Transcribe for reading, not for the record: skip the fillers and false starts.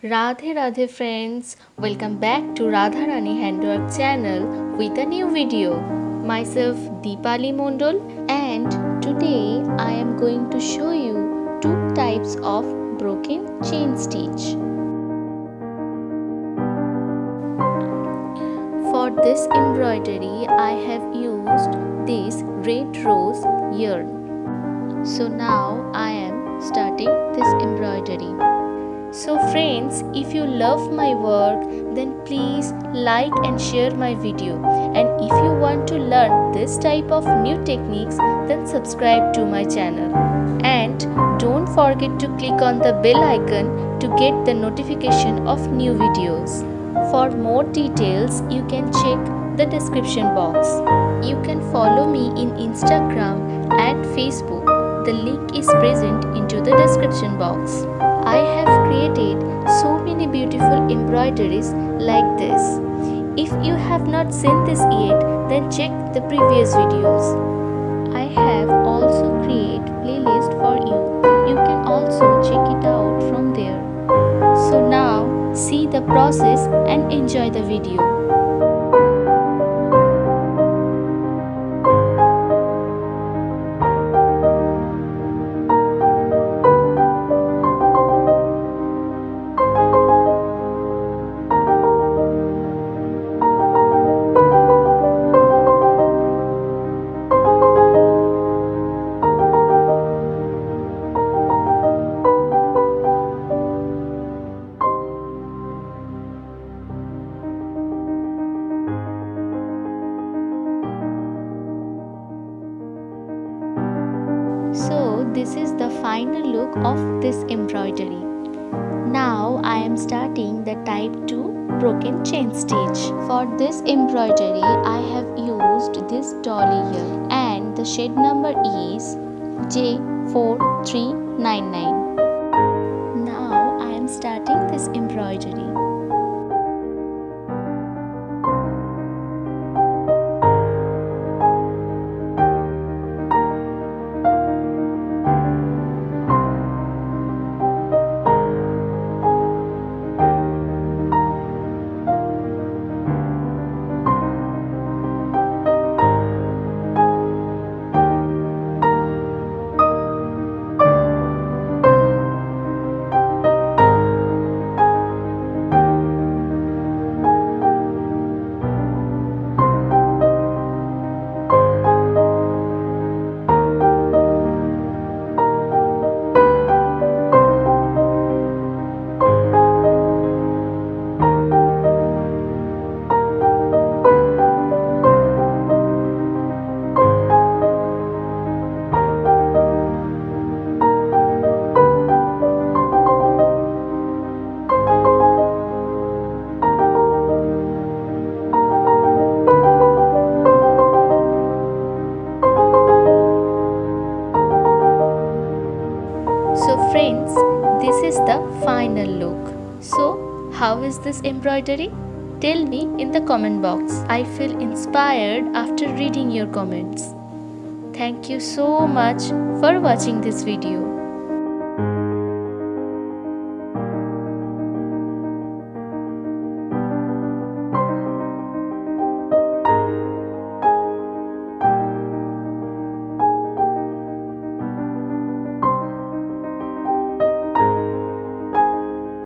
Radhe Radhe friends, welcome back to Radharani Handwork channel with a new video. Myself Deepali Mondol, and today I am going to show you two types of broken chain stitch. For this embroidery I have used this red rose yarn. So now I am starting this embroidery. So friends, if you love my work, then please like and share my video. And if you want to learn this type of new techniques, then subscribe to my channel. And don't forget to click on the bell icon to get the notification of new videos. For more details, you can check the description box. You can follow me in Instagram and Facebook. The link is present into the description box. I have created so many beautiful embroideries like this. If you have not seen this yet, then check the previous videos. I have also created playlist for you. You can also check it out from there. So now see the process and enjoy the video. So this is the final look of this embroidery. Now I am starting the type 2 broken chain stitch. For this embroidery I have used this dolly here and the shade number is J4399. Now I am starting this embroidery. So friends, this is the final look. So how is this embroidery? Tell me in the comment box. I feel inspired after reading your comments. Thank you so much for watching this video.